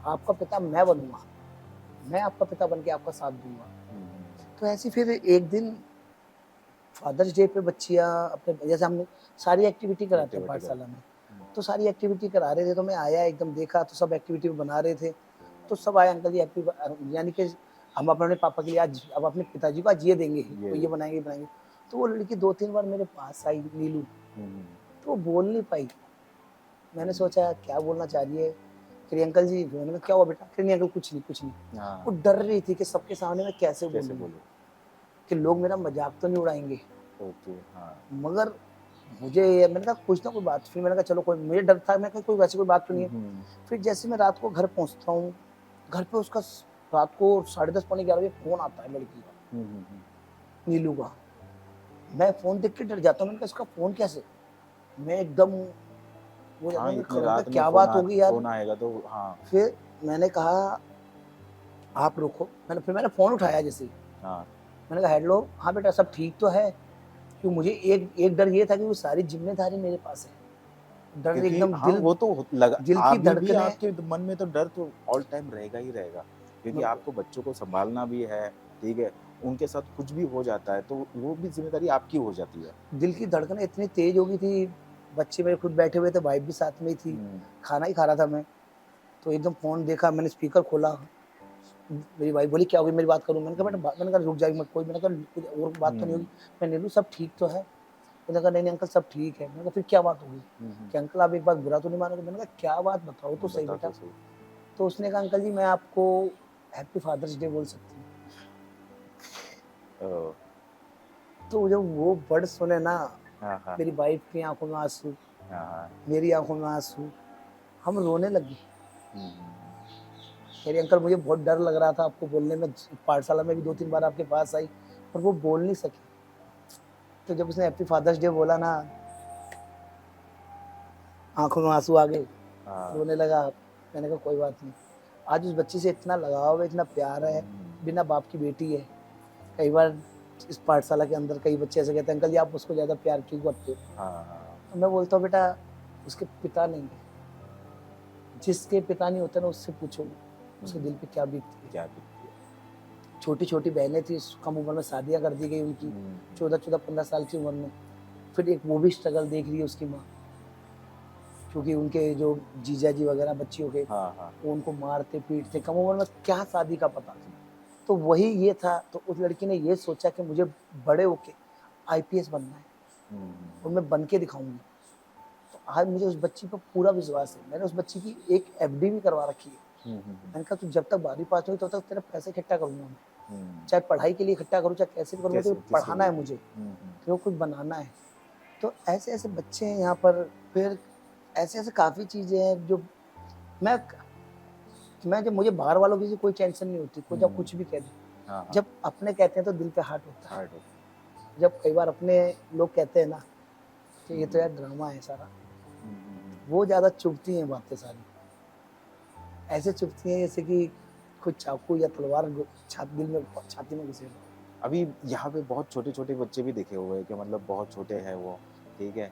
आपका पिता मैं बनूँगा, मैं आपका पिता बन के आपका साथ दूँगा। तो ऐसे फिर एक दिन फादर्स डे पे बच्चियाँ अपने, जैसे हम सारी एक्टिविटी कराते हैं पाठशाला में, तो सारी एक्टिविटी करा रहे थे, तो मैं आया एकदम देखा तो सब एक्टिविटी बना रहे थे, तो सब आए अंकल जी यानी कि हम अपने पापा के लिए आज, अब अपने पिताजी को आज ये देंगे, तो ये बनाएंगे। तो वो लड़की 2-3 बार मेरे पास आई नीलू, तो वो बोल नहीं पाई। मैंने सोचा क्या बोलना चाह रही है, कह रही अंकल जी, मैंने कहा क्या हुआ बेटा? कह रही अंकल कुछ नहीं। वो डर रही थी कि सबके सामने मैं कैसे बोलूँ, कि लोग मेरा मजाक तो नहीं उड़ाएंगे। मगर मुझे, मैंने कहा कुछ ना कोई बात, फिर मैंने कहा चलो कोई, मुझे डर था, मैं कहा कोई वैसी कोई बात तो नहीं है। फिर जैसे मैं रात को घर पहुंचता हूँ, घर पे उसका रात को 10:30 पौने 11 बजे फ़ोन आता है लड़की का, नीलू का। मैं फ़ोन देख के डर जाता हूँ, मैंने कहा इसका फ़ोन कैसे? मैं एकदम वो जाता हूँ कि क्या बात होगी यार?
फ़ोन आएगा तो हाँ।
फिर मैंने कहा आप रुको, मैंने फ़ोन उठाया जैसे ही, मैंने कहा हेलो, हाँ बेटा सब ठीक तो है? क्योंकि मुझे एक डर ये था कि वो सारी ज़िम्मेदारी मेरे पास है। डर
क्योंकि
एकदम
हाँ, वो तो लगा,
दिल की
अभी भी
धड़कनें,
आपके मन में तो डर तो ऑल टाइम रहेगा ही रहेगा, क्योंकि
बिल्कुल।
आपको बच्चों को सँभालना भी है, ठीक है? उनके साथ कुछ भी हो जाता है, तो वो भी ज़िम्मेदारी आपकी हो जाती है।
दिल की धड़कनें इतनी तेज़ हो गई थी, बच्चे मेरे खुद बैठे हुए थे, वाइफ़ भी साथ में ही थी, खाना ही खा रहा था मैं, तो एकदम फ़ोन देखा, मैंने स्पीकर खोला, मेरी वाइफ़ बोली क्या हो गया, मेरी बात करो? मैंने कहा बेटा मैंने कहा रुक जाइए मत, कोई, मैंने कहा कुछ और बात तो नहीं होगी? मैं नीलू सब ठीक तो है? उसने कहा नहीं अंकल सब ठीक है। मैंने कहा फिर क्या बात होगी? कि अंकल आप एक बात बुरा तो नहीं मानोगे? मैंने कहा क्या बात बताओ तो सही बेटा। तो उसने कहा अंकल जी मैं आपको हैप्पी फादर्स डे बोल सकती हूँ। तो जब वो वर्ड सुने ना, मेरी वाइफ की आंखों में आंसू, मेरी आंखों में आंसू, हम रोने लगे। कह रही अंकल मुझे बहुत डर लग रहा था आपको बोलने में, पाठशाला में भी 2-3 बार आपके पास आई, पर वो बोल नहीं सकी। तो जब उसने हैप्पी फादर्स डे बोला ना, आंखों में आंसू आ गए, रोने लगा। मैंने कहा कोई बात नहीं, आज उस बच्ची से इतना लगाव है, इतना प्यार है, बिना बाप की बेटी है। कई बार इस पाठशाला के अंदर कई बच्चे ऐसे कहते हैं अंकल जी आप उसको ज़्यादा प्यार क्यों करते हो? तो मैं बोलता हूँ बेटा उसके पिता नहीं है, जिसके पिता नहीं होते ना उससे पूछो उसके दिल पे क्या बीतती है। छोटी-छोटी बहनें थी, कम उम्र में शादियाँ कर दी गई उनकी, 14-14, 15 साल की उम्र में। फिर एक वो भी स्ट्रगल देख रही है उसकी माँ, क्योंकि उनके जो जीजाजी वगैरह बच्चियों के, वो उनको मारते पीटते, कम उम्र में क्या शादी का पता। तो वही ये था, तो उस लड़की ने ये सोचा कि मुझे बड़े होके आईपीएस बनना है और मैं बन के दिखाऊंगी। तो आज मुझे उस बच्ची पर पूरा विश्वास है। मैंने उस बच्ची की एक एफडी भी करवा रखी है। मैंने कहा तू जब तक 12वीं पास नहीं तब तक तेरा पैसे इकट्ठा करूंगा मैं, चाहे पढ़ाई के लिए इकट्ठा करूँ चाहे कैसे भी करूँ, तो पढ़ाना है मुझे, तो कुछ बनाना है। तो ऐसे ऐसे बच्चे हैं यहाँ पर। फिर ऐसे ऐसे काफ़ी चीज़ें हैं जो मैं मैं जब मुझे बाहर वालों की कोई टेंशन नहीं होती, कोई जब
हम्म।
कुछ भी कह दे,
हाँ
जब अपने कहते हैं तो दिल पे हार्ट होता है।
हार्ड
जब कई बार अपने लोग कहते हैं ना कि ये तो यार ड्रामा है सारा, वो ज़्यादा चुभती हैं बातें सारी, ऐसे चुभती हैं जैसे कि कुछ चाकू या तलवार छाती में घुसे।
अभी यहाँ पे बहुत छोटे छोटे बच्चे भी देखे हुए हैं कि मतलब बहुत छोटे हैं वो, ठीक है,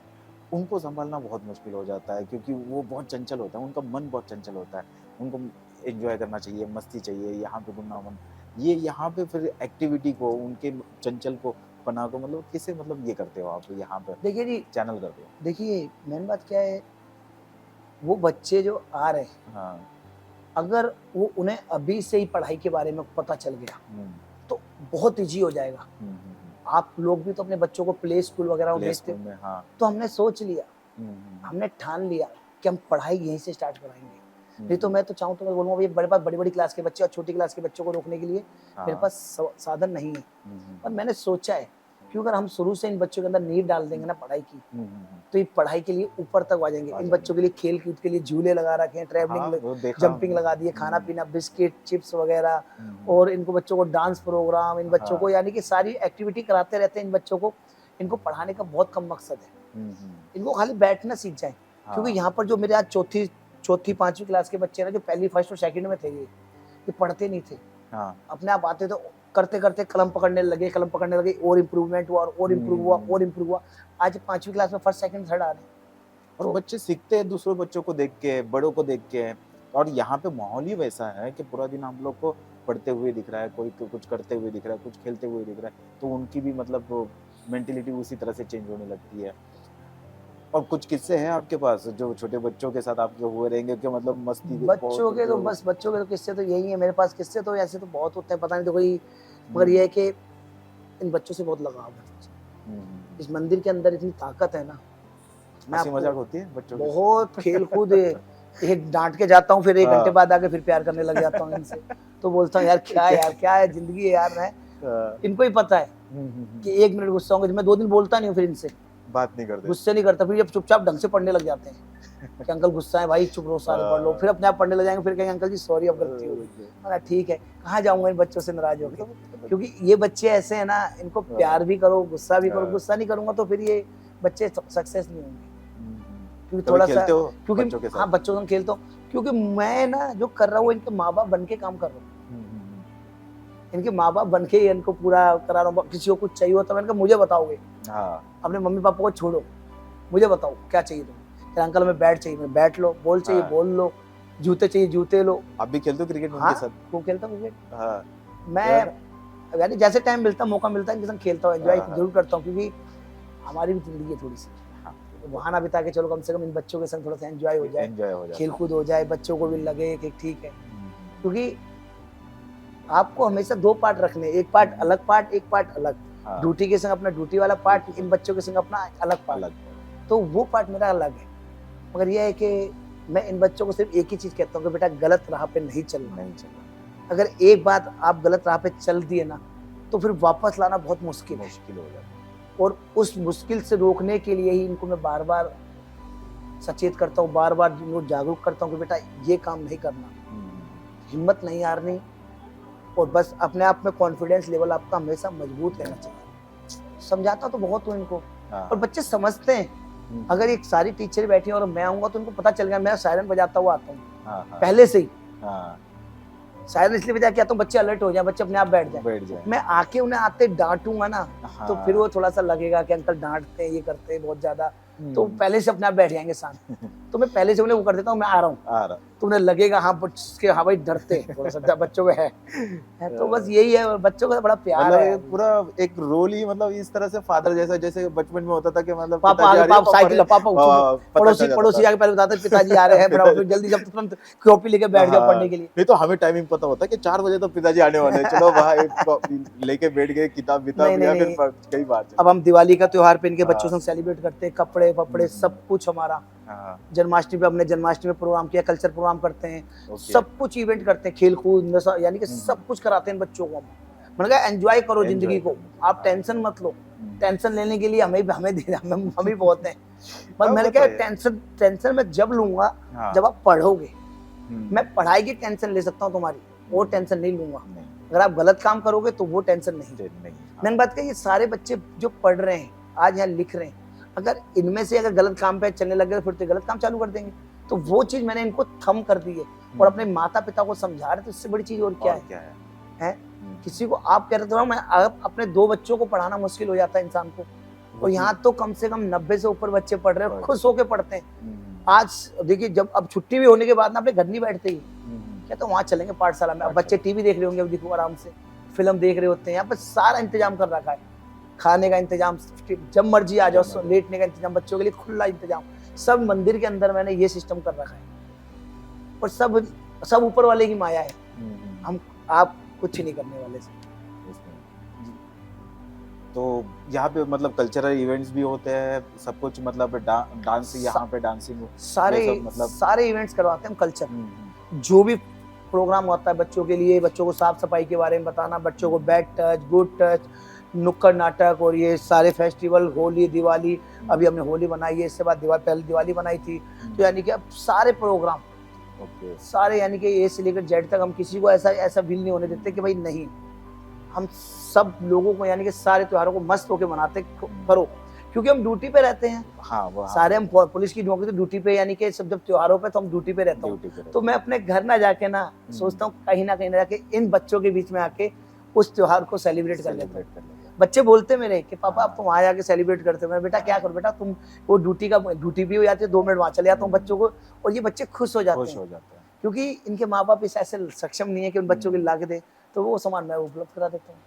उनको संभालना बहुत मुश्किल हो जाता है क्योंकि वो बहुत चंचल होता है, उनका मन बहुत चंचल होता है, उनको एंजॉय करना चाहिए, मस्ती चाहिए, यहाँ पे घूमना मन, ये यहाँ पे फिर एक्टिविटी को उनके चंचल को पना को मतलब किसे मतलब ये करते हो आप यहाँ पे
देखिए जी,
चैनल करते हो?
देखिए मेन बात क्या है, वो बच्चे जो आ रहे हैं,
हाँ
अगर वो उन्हें अभी से ही पढ़ाई के बारे में पता चल गया तो बहुत ईजी हो जाएगा। आप लोग भी तो अपने बच्चों को प्ले स्कूल वगैरह में
प्ले
भेजते
स्कूल में, हाँ
तो हमने सोच लिया, हमने ठान लिया कि हम पढ़ाई यहीं से स्टार्ट कराएंगे। नहीं तो मैं तो चाहूँ तो मैं बोलूँगा भैया बड़े पास बड़ी बड़ी क्लास के बच्चे और छोटी क्लास के बच्चों को रोकने के लिए मेरे पास साधन नहीं है। पर मैंने सोचा है कि अगर हम शुरू से इन बच्चों के अंदर नींव डाल देंगे ना पढ़ाई की, तो ये पढ़ाई के लिए ऊपर तक आ जाएंगे। इन बच्चों के लिए खेल कूद के लिए झूले लगा रखे हैं, ट्रैवलिंग जंपिंग लगा दिए, खाना पीना बिस्किट चिप्स वगैरह, और इनको बच्चों को डांस प्रोग्राम, इन बच्चों को यानी कि सारी एक्टिविटी कराते रहते हैं इन बच्चों को। इनको पढ़ाने का बहुत कम मकसद है, इनको खाली बैठना सीख जाए। क्योंकि यहाँ पर जो मेरे आज चौथी पांचवी क्लास के बच्चे ना, जो पहली फर्स्ट और सेकंड में थे, ये पढ़ते नहीं थे, अपने आप आते तो करते करते कलम पकड़ने लगे, और इम्प्रूवमेंट हुआ और इम्प्रूव हुआ। आज पांचवी क्लास में फर्स्ट सेकंड थर्ड आ रहे हैं।
और बच्चे सीखते हैं दूसरों बच्चों को देख के, बड़ों को देख के, और यहाँ पे माहौल ही वैसा है कि पूरा दिन हम लोग को पढ़ते हुए दिख रहा है, कोई कुछ करते हुए दिख रहा है, कुछ खेलते हुए दिख रहा है, तो उनकी भी मतलब मेंटेलिटी उसी तरह से चेंज होने लगती है। और कुछ किस्से हैं आपके पास जो छोटे बच्चों के साथ आपके हुए रहेंगे कि मतलब मस्ती
बच्चों के तो किस्से तो यही है मेरे पास। किस्से तो ऐसे तो बहुत होते हैं, पता नहीं तो कोई, मगर ये है कि इन बच्चों से बहुत लगाव है। इस मंदिर के अंदर इतनी ताकत है ना,
हंसी मजाक होती है बच्चों के
बहुत खेल कूद। एक डांट के जाता हूँ, फिर 1 घंटे बाद आके फिर प्यार करने लग जाता हूँ इनसे। तो बोलता हूँ यार क्या है जिंदगी है यार। मैं इनको ही पता है कि 1 मिनट गुस्सा होंगे, मैं 2 दिन बोलता नहीं हूँ, फिर इनसे बात नहीं करते, गुस्से नहीं करता। फिर जब चुपचाप ढंग से पढ़ने लग जाते हैं कि अंकल गुस्सा है भाई, चुप रहो सारे पढ़ लो, फिर अपने आप पढ़ने लग जाएंगे। फिर कहेंगे अंकल जी सॉरी अब गलती हो गई। ठीक है, कहाँ जाऊंगा इन बच्चों से नाराज होकर, क्योंकि ये बच्चे ऐसे हैं ना, इनको प्यार भी करो गुस्सा भी करो। गुस्सा नहीं करूंगा तो फिर ये बच्चे सक्सेस नहीं होंगे। क्योंकि थोड़ा सा, क्योंकि हाँ बच्चों से खेलता हूँ, क्योंकि मैं ना जो कर रहा हूँ इनके माँ बाप बन के काम कर रहा हूँ। इनके माँ बाप बन के इनको पूरा करा रहा हूँ। किसी को कुछ चाहिए होता है, मैंने कहा मुझे बताओगे, अपने मम्मी पापा को छोड़ो, मुझे बताओ क्या चाहिए तुम्हें। अंकल हमें बैट चाहिए, मैं बैट लो, बॉल चाहिए बॉल लो, जूते चाहिए जूते लो। आप भी खेलते हो क्रिकेट उनके साथ? खूब खेलता हूँ क्रिकेट। मैं यानी जैसे टाइम मिलता मौका मिलता है इनके संग खेलता हूँ, एंजॉय जरूर करता हूँ, क्योंकि हमारी भी जिंदगी है थोड़ी सी, वहां ना बिता के चलो कम से कम इन बच्चों के संग थोड़ा सा एंजॉय हो जाए, खेल कूद हो जाए, बच्चों को भी लगे कि ठीक है। क्योंकि आपको हमेशा 2 पार्ट रखने, एक पार्ट अलग। ड्यूटी के संग अपना ड्यूटी वाला पार्ट, इन बच्चों के संग अपना अलग पार्ट। तो वो पार्ट मेरा अलग है। मगर यह है कि मैं इन बच्चों को सिर्फ एक ही चीज कहता हूँ कि बेटा गलत राह पे नहीं चलना। अगर एक बात आप गलत राह पे चल दिए ना, तो फिर वापस लाना बहुत मुश्किल हो जाता है। और उस मुश्किल से रोकने के लिए ही इनको मैं बार बार सचेत करता हूँ, बार बार इनको जागरूक करता हूँ कि बेटा ये काम नहीं करना, हिम्मत नहीं हारनी, और बस अपने आप में कॉन्फिडेंस लेवल आपका हमेशा मजबूत रहना चाहिए। समझाता तो बहुत हूँ इनको, और बच्चे समझते हैं। अगर एक सारी टीचर बैठी और मैं आऊंगा तो उनको पता चल गया, मैं सायरन बजाता हुआ आता हूँ पहले से ही। सायरन इसलिए बजा के आता हूँ बच्चे अलर्ट हो जाए, बच्चे अपने आप बैठ जाए। मैं आके उन्हें आते डांटूंगा ना, तो फिर वो थोड़ा सा लगेगा कि अंकल डांटते हैं, ये करते हैं बहुत ज्यादा, तो पहले से अपने आप बैठ जाएंगे साथ। तो मैं पहले से उन्हें वो कर देता हूँ, मैं आ रहा हूँ, तो उन्हें लगेगा हाँ भाई डरते हैं थोड़ा सा, बच्चों में है। तो बस यही है, बच्चों का बड़ा प्यार है। पूरा एक रोल ही मतलब इस तरह से फादर जैसा, जैसे बचपन में होता था कि मतलब पापा साइकिल, पापा पड़ोसी आके पहले बताते पिताजी आ रहे हैं, फिर जल्दी जब तुरंत कॉपी लेके बैठ जाओ पढ़ने के लिए। नहीं तो हमें टाइमिंग पता होता है कि 4 बजे तो पिताजी आने वाले हैं, चलो भाई लेके बैठ गए, किताब कई बार। अब हम दिवाली का त्योहार पे इनके बच्चों से सेलिब्रेट करते हैं, कपड़े वपड़े सब कुछ हमारा। जन्माष्टमी पे हमने जन्माष्टमी प्रोग्राम किया, कल्चर प्रोग्राम करते हैं, सब कुछ इवेंट करते हैं, खेल कूद यानी कि सब कुछ कराते हैं बच्चों को। मैंने कहा एंजॉय करो जिंदगी को, आप टेंशन मत लो। टेंशन लेने के लिए हम ही बहुत हैं। पर मैंने कहा टेंशन मैं जब लूंगा जब आप पढ़ोगे, मैं पढ़ाई की टेंशन ले सकता हूँ तुम्हारी, वो टेंशन नहीं लूंगा।
नहीं,
अगर आप गलत काम करोगे तो वो टेंशन नहीं।
नहीं।
मैंने बात कही, ये सारे बच्चे जो पढ़ रहे हैं आज यहाँ लिख रहे हैं, अगर इनमें से अगर गलत काम पे चलने लग गए फिर तो गलत काम चालू कर देंगे। तो वो चीज मैंने इनको थम कर दी है और अपने माता पिता को समझा रहे, तो इससे बड़ी चीज और क्या है? है? किसी को आप कह रहे हो मैं अपने 2 बच्चों को पढ़ाना मुश्किल हो जाता है इंसान को, और यहाँ तो कम से कम 90 से ऊपर बच्चे पढ़ रहे हैं, खुश होके पढ़ते हैं। आज देखिए, जब अब छुट्टी भी होने के बाद ना अपने घर नहीं बैठते ही, क्या तो वहाँ चलेंगे पाठशाला में। अब बच्चे टीवी देख रहे होंगे, अब देखो आराम से फिल्म देख रहे होते हैं। यहाँ पर सारा इंतजाम कर रखा है, खाने का इंतजाम, जब मर्जी आ जाओ, लेटने का इंतजाम, बच्चों के लिए खुला इंतजाम, सब मंदिर के अंदर मैंने ये सिस्टम कर रखा है। और सब ऊपर वाले की माया है, आप कुछ नहीं करने वाले से।
तो यहाँ पे मतलब कल्चरल इवेंट्स भी होते हैं, सब कुछ मतलब डांस यहाँ पे डांसिंग
सारे इवेंट्स करवाते हैं हम कल्चर। जो भी प्रोग्राम होता है बच्चों के लिए, बच्चों को साफ सफाई के बारे में बताना, बच्चों को बैड टच, गुड टच, नुक्कड़ नाटक, और ये सारे फेस्टिवल, होली, दिवाली, अभी हमने होली बनाई है, इससे बाद पहले दिवाली बनाई थी। तो यानी कि अब सारे प्रोग्राम सारे, यानी कि ए से लेकर जेड तक, हम किसी को ऐसा फील नहीं होने देते कि भाई नहीं, हम सब लोगों को यानी कि सारे त्योहारों को मस्त होकर मनाते करो, क्योंकि हम ड्यूटी पे रहते हैं। सारे हम पुलिस की नौकरी, तो ड्यूटी पे, यानी कि सब जब त्योहारों पे तो हम ड्यूटी पे रहता हूँ। तो मैं अपने घर ना जाके ना सोचता हूँ कहीं ना जाके इन बच्चों के बीच में आके उस त्योहार को सेलिब्रेट कर लेता हूँ। बच्चे बोलते मेरे कि पापा आप तो वहाँ जाके सेलिब्रेट करते हो। मैं बेटा क्या करूँ बेटा, तुम वो ड्यूटी भी हो जाती है, 2 मिनट वहाँ चले जाता हूँ बच्चों को, और ये बच्चे खुश हो जाते हैं, क्योंकि इनके माँ बाप इस ऐसे सक्षम नहीं है कि उन बच्चों के ला के दे, तो वो सामान मैं उपलब्ध करा देता हूँ।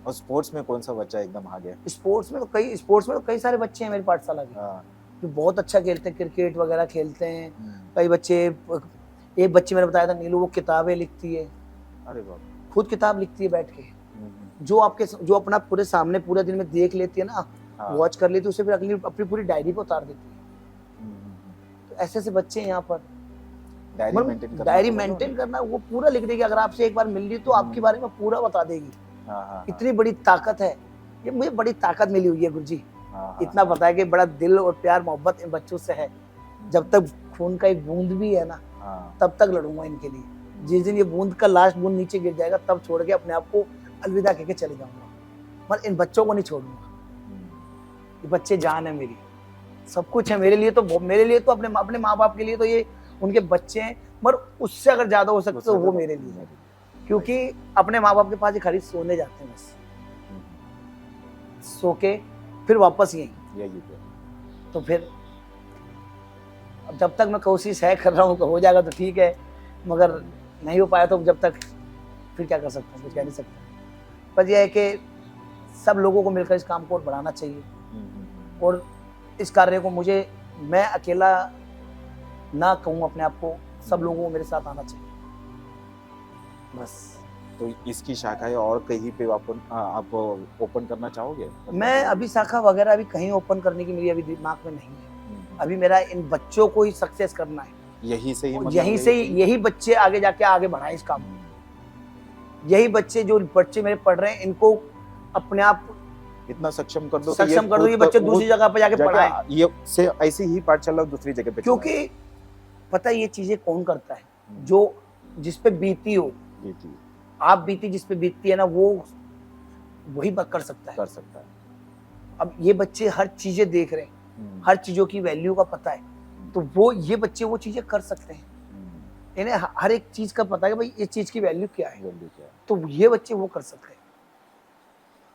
और स्पोर्ट्स में कौन सा बच्चा एकदम आगे?
स्पोर्ट्स में तो कई सारे बच्चे हैं मेरी पाठशाला के जो बहुत अच्छा खेलते हैं, क्रिकेट वगैरह खेलते हैं। कई बच्चे, एक बच्ची मैंने बताया था नीलू, वो किताबें लिखती है। अरे बाप, खुद किताब लिखती है बैठ के, जो अपना पूरे सामने पूरे दिन में देख लेती है ना, वॉच कर लेती है, उसे फिर अगली अपनी पूरी डायरी पे उतार देती है। तो ऐसे ऐसे बच्चे हैं यहाँ पर। डायरी मेंटेन करना, वो पूरा लिख देगी। अगर आपसे एक बार मिल ली तो आपके बारे में पूरा बता देगी। इतनी बड़ी ताकत है ये, मुझे बड़ी ताकत मिली हुई है गुरुजी। इतना पता है कि बड़ा दिल और प्यार मोहब्बत इन बच्चों से है। जब तक खून का एक बूंद भी है ना, तब तक लड़ूंगा इनके लिए। जिस दिन ये बूंद का लास्ट बूंद नीचे गिर जाएगा, तब छोड़ के अपने आप को अलविदा कहके चले जाऊंगा, मगर इन बच्चों को नहीं छोड़ूंगा। ये बच्चे जान है मेरी, सब कुछ है मेरे लिए। तो अपने माँ बाप के लिए तो ये उनके बच्चे हैं, मगर उससे अगर ज्यादा हो सकता तो वो मेरे लिए है, क्योंकि अपने माँ बाप के पास खाली सोने जाते हैं, बस सो के फिर वापस यही। तो फिर अब जब तक मैं कोशिश कर रहा हूँ, हो जाएगा तो ठीक है, मगर नहीं हो पाया तो जब तक फिर क्या कर सकता हूँ, कुछ कह नहीं सकता। पर यह है कि सब लोगों को मिलकर इस काम को और बढ़ाना चाहिए, और इस कार्य को मैं अकेला ना कहूँ अपने आप को, सब लोगों को मेरे साथ आना चाहिए बस।
तो इसकी शाखाएं और कहीं पे आप ओपन करना चाहोगे?
मैं अभी शाखा वगैरह अभी कहीं ओपन करने की मेरी अभी दिमाग में नहीं है। अभी मेरा इन बच्चों को ही सक्सेस करना है, यही बच्चे आगे जाके आगे बढ़ाएं इस काम में। यही बच्चे, जो बच्चे मेरे पढ़ रहे हैं, इनको अपने आप
इतना सक्षम कर दो,
ये बच्चे दूसरी जगह पे जाके पढ़ाएं,
ये से ऐसी ही पाठशाला दूसरी जगह पे।
क्योंकि पता है ये चीजें कौन करता है, जो जिस पे बीती हो, आप बीती जिस पे बीतती है ना, वो वही कर सकता है। अब ये बच्चे हर चीजें देख रहे हैं, हर चीजों की वैल्यू का पता है, तो ये बच्चे वो चीजें कर सकते हैं। इन्हें हर एक चीज का पता है कि भाई इस चीज की वैल्यू क्या है, तो ये बच्चे वो कर सकते हैं।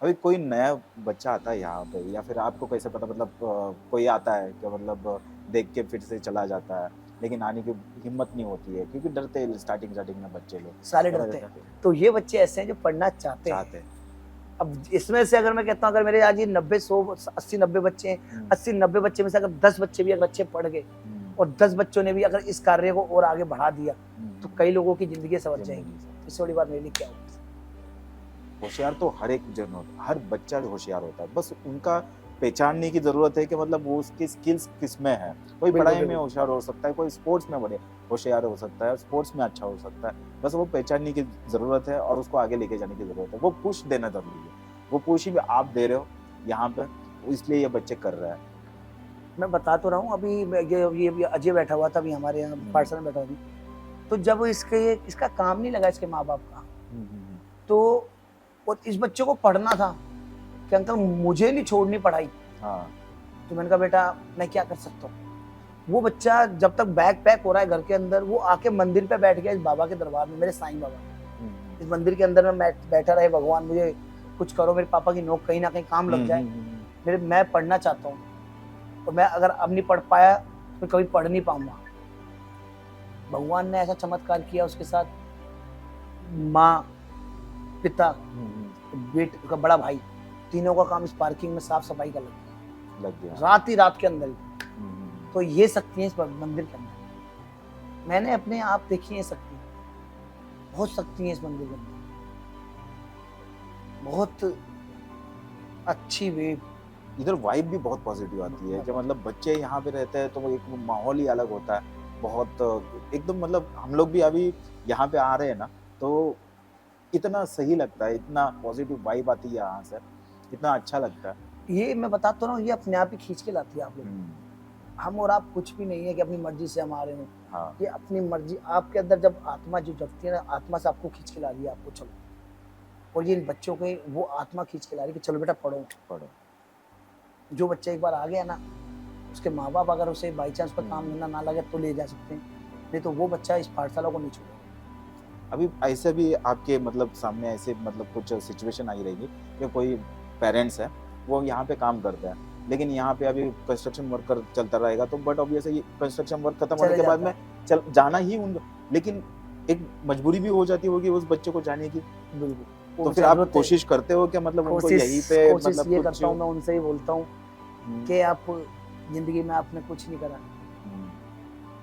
अभी कोई नया बच्चा आता है यहाँ पे, या फिर आपको कैसे पता, मतलब कोई आता है कि मतलब देख के फिर से चला जाता है, लेकिन आने की हिम्मत नहीं होती है, क्योंकि डरते हैं स्टार्टिंग में बच्चे लोग
सारे डरते हैं। तो ये बच्चे ऐसे हैं जो पढ़ना चाहते हैं। अब इसमें से अगर मैं कहता हूँ, अगर मेरे आज ये 80-90 बच्चे हैं, 80-90 बच्चे में से अगर 10 बच्चे भी अगर अच्छे पढ़ गए और 10 बच्चों ने भी अगर इस कार्य को और आगे बढ़ा दिया, तो कई लोगों की जिंदगी संवर जाएगी। इससे बड़ी बात मेरे लिए क्या होगी?
होशियार तो हर एक जन होता है, हर बच्चा होशियार होता है, बस उनका पहचानने की जरूरत है कि मतलब वो उसकी स्किल्स किस में है। कोई पढ़ाई में होशियार हो सकता है, कोई स्पोर्ट्स में बड़े होशियार हो सकता है, स्पोर्ट्स में अच्छा हो सकता है, बस वो पहचानने की जरूरत है और उसको आगे लेके जाने की जरूरत है। वो पुश देना जरूरी है, वो पुश ही आप दे रहे हो यहाँ पे, इसलिए ये बच्चे कर रहे हैं।
मैं बता तो रहा हूँ अभी ये अभी अजय बैठा हुआ था अभी हमारे यहाँ पार्सल में बैठा हुआ था। तो जब इसका काम नहीं लगा इसके माँ बाप का, तो और इस बच्चे को पढ़ना था कि अंकल मुझे नहीं छोड़नी पढ़ाई।
हाँ।
तो मैंने कहा बेटा मैं क्या कर सकता हूँ। वो बच्चा जब तक बैग पैक हो रहा है घर के अंदर, वो आके मंदिर पे बैठ गया इस बाबा के दरबार में, मेरे साईं बाबा। इस मंदिर के अंदर में बैठा रहे, भगवान मुझे कुछ करो, मेरे पापा की नौकरी कहीं ना कहीं काम लग जाए, मैं पढ़ना चाहता हूँ। तो मैं अगर अब नहीं पढ़ पाया तो कभी पढ़ नहीं पाऊंगा। भगवान ने ऐसा चमत्कार किया उसके साथ, माँ, पिता, बेटे का बड़ा भाई, तीनों का काम इस पार्किंग में साफ सफाई का लग गया रात ही रात के अंदर ही। तो ये शक्ति है इस मंदिर के अंदर, मैंने अपने आप देखी है शक्ति, बहुत शक्ति है इस मंदिर के अंदर, बहुत अच्छी वेव।
इधर वाइब भी बहुत पॉजिटिव आती है कि मतलब बच्चे यहाँ पे रहते हैं तो वो एक माहौल ही अलग होता है, बहुत एकदम मतलब हम लोग भी अभी यहाँ पे आ रहे हैं ना तो इतना सही लगता है, इतना पॉजिटिव वाइब आती है यहाँ से, इतना अच्छा लगता है।
ये मैं बताता हूँ, ये अपने आप ही खींच के लाती है आप लोग। हम और आप कुछ भी नहीं है कि अपनी मर्जी से हम आ रहे हो।
हाँ।
ये अपनी मर्जी, आपके अंदर जब आत्मा जो जगती है ना, आत्मा से आपको खींच के ला रही है, आपको चलो। और ये बच्चों के वो आत्मा खींच के ला रही है कि चलो बेटा पढ़ो पढ़ो। जो बच्चा एक बार आ गया ना, उसके माँ बाप अगर उसे बाई चांस पर काम धंधा ना लगे तो ले जा सकते हैं, नहीं तो वो बच्चा इस पाठशाला को नहीं छोड़ेगा।
अभी ऐसे भी आपके मतलब सामने ऐसे मतलब कुछ सिचुएशन आई रहेगी कि कोई पेरेंट्स है वो यहाँ पे काम करते हैं, लेकिन यहाँ पे अभी कंस्ट्रक्शन वर्क चलता रहेगा, तो बट ऑब्वियसली कंस्ट्रक्शन वर्क खत्म होने के बाद में जाना ही लेकिन एक मजबूरी भी हो जाती होगी उस बच्चे को जाने की।
बिल्कुल।
तो फिर आप कोशिश करते हो कि मतलब उनको यहीं पे मतलब
ये करता हूँ, मैं उनसे ही बोलता हूँ कि आप जिंदगी में आपने कुछ नहीं करा,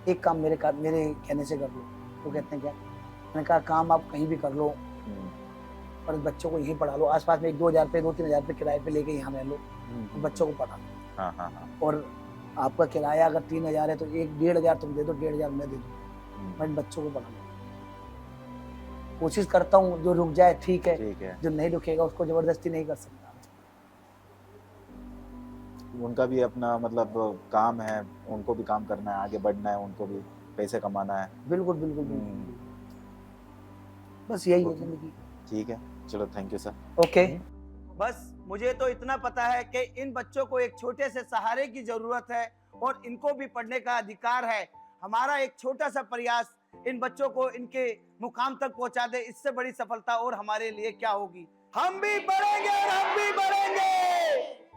एक काम मेरे कहने से कर लो। तो कहते हैं क्या? मैंने कहा काम आप कहीं भी कर लो, पर बच्चों को यहीं पढ़ा लो, आसपास में 2-3 हज़ार रुपये किराए पे लेके यहाँ रह लो, तो बच्चों को पढ़ा लो। हाँ। और आपका किराया अगर 3,000 है तो 1-1,500 तुम दे दो, 1,500 मैं दे दूँ, मैं बच्चों को पढ़ा लो। कोशिश करता हूँ, जो रुक जाए ठीक है, जो नहीं रुकेगा उसको जबरदस्ती नहीं कर सकता।
उनका भी अपना मतलब काम है, उनको भी काम करना है, आगे बढ़ना है, उनको भी पैसे कमाना है। बिल्कुल।
बस यही है जिंदगी।
ठीक है, चलो थैंक यू सर।
ओके। बस मुझे तो इतना पता है कि इन बच्चों को एक छोटे से सहारे की जरूरत है और इनको भी पढ़ने का अधिकार है। हमारा एक छोटा सा प्रयास इन बच्चों को इनके मुकाम तक पहुंचा दे, इससे बड़ी सफलता और हमारे लिए क्या होगी। हम भी बढ़ेंगे और हम भी बढ़ेंगे।